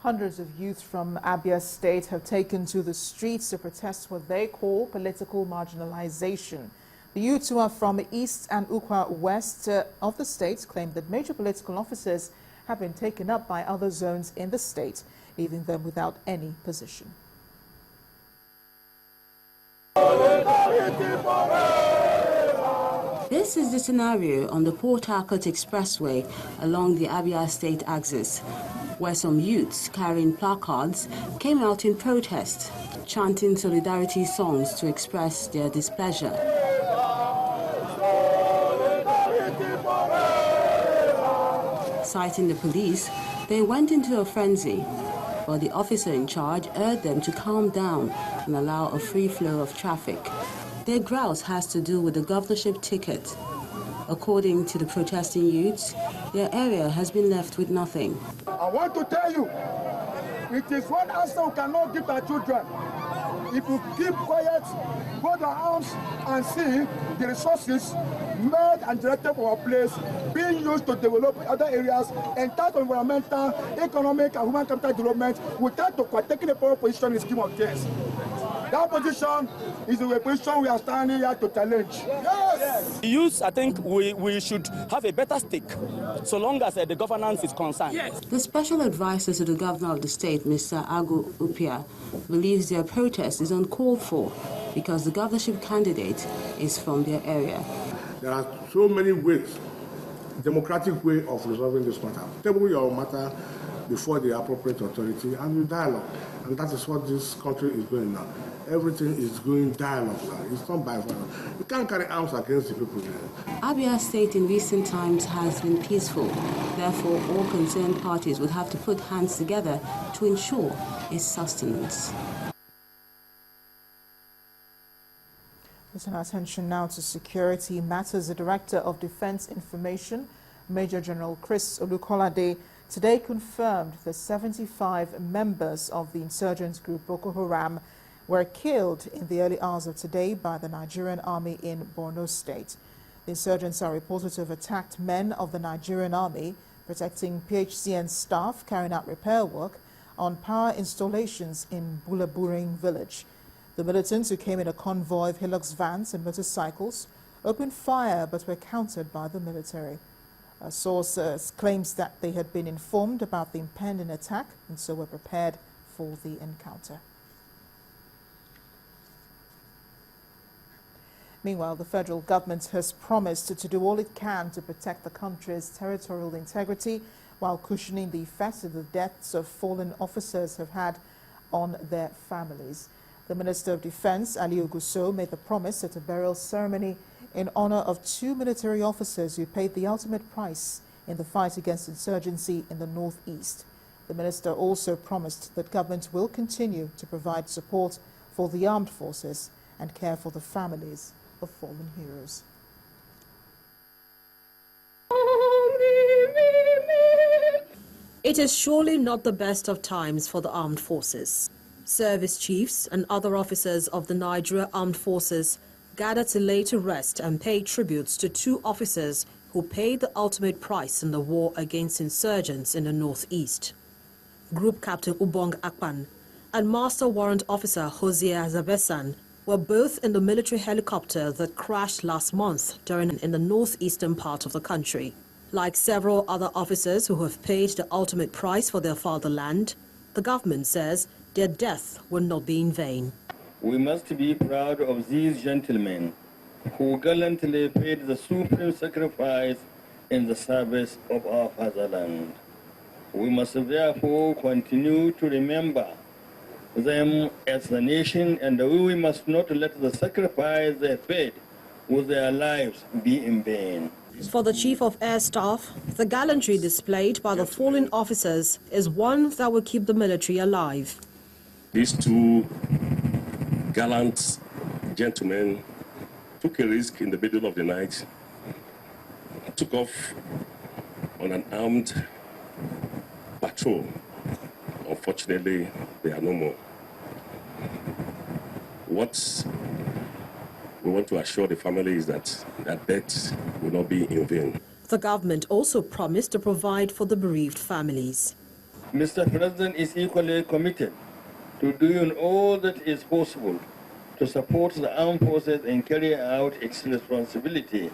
Hundreds of youth from Abia State have taken to the streets to protest what they call political marginalization. The youths who are from East and Ukwa West of the state claim that major political offices have been taken up by other zones in the state, leaving them without any position. This is the scenario on the Port Harcourt Expressway along the Abia State axis, where some youths carrying placards came out in protest, chanting solidarity songs to express their displeasure. Citing the police, they went into a frenzy, but the officer in charge urged them to calm down and allow a free flow of traffic. Their grouse has to do with the governorship ticket. According to the protesting youths, their area has been left with nothing. I want to tell you, it is one answer we cannot give our children. If we keep quiet, go to our arms and see the resources made and directed for our place being used to develop other areas in terms of environmental, economic, and human capital development, without taking a power position in the scheme of things. That position is the position we are standing here to challenge. Yes! The youth, I think we should have a better stake, so long as the governance is concerned. Yes. The special advisor to the governor of the state, Mr. Abia, believes their protest is uncalled for because the governorship candidate is from their area. There are so many ways, democratic way of resolving this matter. Table your matter before the appropriate authority and you dialogue. And that is what this country is going now. Everything is going dialogue now. It's not by violence. You can't carry arms against the people there. Abia State in recent times has been peaceful. Therefore, all concerned parties would have to put hands together to ensure its sustenance. Turn our attention now to security matters. The Director of Defense Information, Major General Chris Olukolade, today confirmed that 75 members of the insurgent group Boko Haram were killed in the early hours of today by the Nigerian army in Borno State. The insurgents are reported to have attacked men of the Nigerian army protecting PHCN staff carrying out repair work on power installations in Bulaburing village. The militants, who came in a convoy of Hilux vans and motorcycles, opened fire but were countered by the military. A source claims that they had been informed about the impending attack and so were prepared for the encounter. Meanwhile, the federal government has promised to do all it can to protect the country's territorial integrity while cushioning the effects of the deaths of fallen officers have had on their families. The Minister of Defense, Ali Oguso, made the promise at a burial ceremony in honor of 2 military officers who paid the ultimate price in the fight against insurgency in the northeast. The minister also promised that government will continue to provide support for the armed forces and care for the families of fallen heroes. It is surely not the best of times for the armed forces. Service chiefs and other officers of the Nigeria Armed Forces gathered to lay to rest and pay tributes to 2 officers who paid the ultimate price in the war against insurgents in the northeast. Group Captain Ubong Akpan and Master Warrant Officer Hosea Zabesan were both in the military helicopter that crashed last month in the northeastern part of the country. Like several other officers who have paid the ultimate price for their fatherland, the government says their death will not be in vain. We must be proud of these gentlemen who gallantly paid the supreme sacrifice in the service of our fatherland. We must therefore continue to remember them as a nation, and we must not let the sacrifice they paid with their lives be in vain. For the Chief of Air Staff, the gallantry displayed by the fallen officers is one that will keep the military alive. These 2 gallant gentlemen took a risk in the middle of the night, took off on an armed patrol. Unfortunately, they are no more. What we want to assure the family is that their death will not be in vain. The government also promised to provide for the bereaved families. Mr. President is equally committed to doing all that is possible to support the armed forces in carrying out its responsibility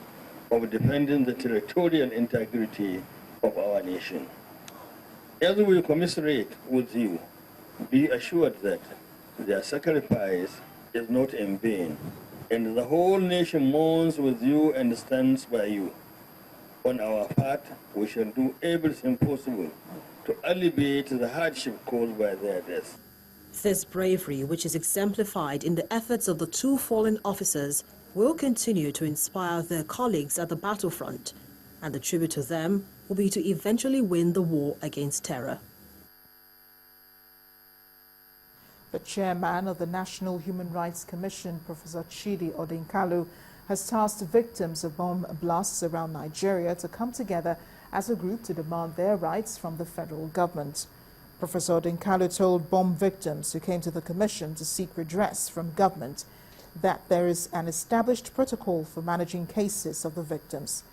of defending the territorial integrity of our nation. As we commiserate with you, be assured that their sacrifice is not in vain, and the whole nation mourns with you and stands by you. On our part, we shall do everything possible to alleviate the hardship caused by their death. This bravery, which is exemplified in the efforts of the two fallen officers, will continue to inspire their colleagues at the battlefront, and the tribute to them will be to eventually win the war against terror. The chairman of the National Human Rights Commission, Professor Chidi Odinkalu, has tasked victims of bomb blasts around Nigeria to come together as a group to demand their rights from the federal government. Professor Odinkalu told bomb victims who came to the commission to seek redress from government that there is an established protocol for managing cases of the victims.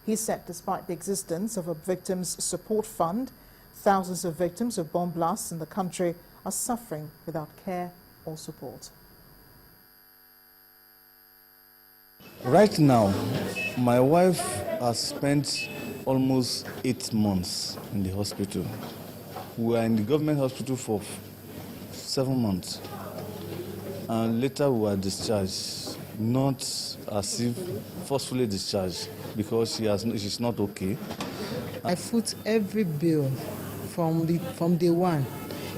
He said despite the existence of a victims support fund, thousands of victims of bomb blasts in the country are suffering without care or support. Right now, my wife has spent almost 8 months in the hospital. We were in the government hospital for 7 months. And later we were discharged, not as if forcefully discharged, because she's not okay. I foot every bill from day one.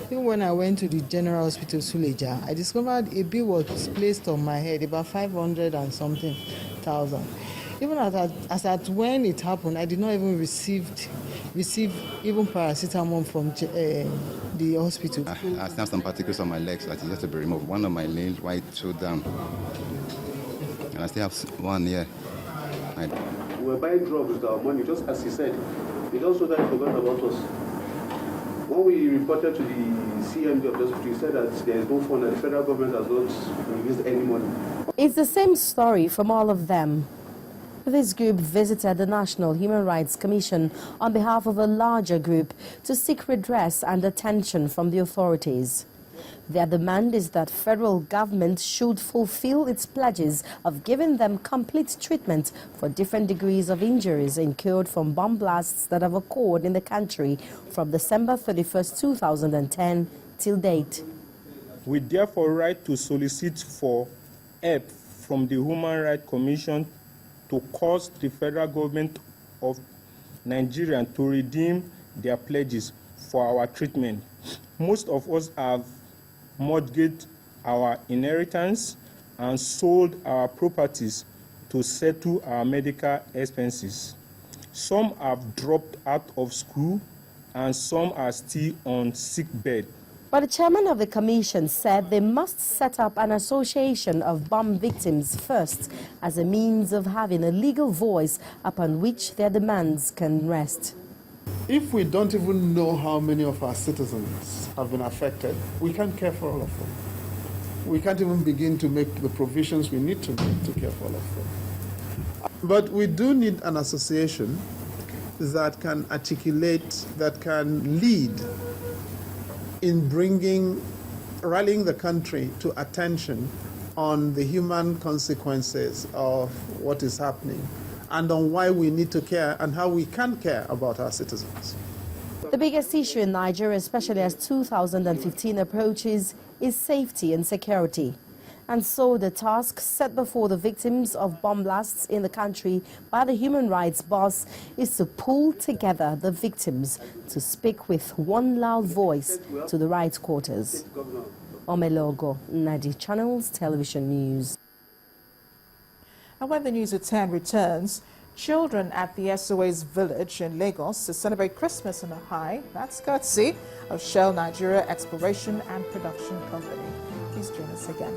Even when I went to the General Hospital Suleja, I discovered a bill was placed on my head, about 500 and something thousand. Even as at when it happened, I did not even receive even paracetamol from the hospital. I have some particles on my legs that is just to be removed. One of my limbs right two down. And I still have one here. We're buying drugs with our money, just as he said. He also that forgot about us. When we reported to the CMD of the hospital, he said that there is no fund, that the federal government has not released any money. It's the same story from all of them. This group visited the National Human Rights Commission on behalf of a larger group to seek redress and attention from the authorities. Their demand is that federal government should fulfill its pledges of giving them complete treatment for different degrees of injuries incurred from bomb blasts that have occurred in the country from December 31st, 2010 till date. We therefore write to solicit for help from the Human Rights Commission to cause the federal government of Nigeria to redeem their pledges for our treatment. Most of us have mortgaged our inheritance and sold our properties to settle our medical expenses. Some have dropped out of school and some are still on sick bed. But the chairman of the commission said they must set up an association of bomb victims first as a means of having a legal voice upon which their demands can rest. If we don't even know how many of our citizens have been affected, we can't care for all of them. We can't even begin to make the provisions we need to make to care for all of them. But we do need an association that can articulate, that can lead in rallying the country to attention on the human consequences of what is happening and on why we need to care and how we can care about our citizens. The biggest issue in Nigeria, especially as 2015 approaches, is safety and security. And so the task set before the victims of bomb blasts in the country by the human rights boss is to pull together the victims to speak with one loud voice to the rights quarters. Omelogo, Nadi Channels Television News. And when the news at 10 returns, children at the SOA's village in Lagos to celebrate Christmas on a high. That's courtesy of Shell Nigeria Exploration and Production Company. Please join us again.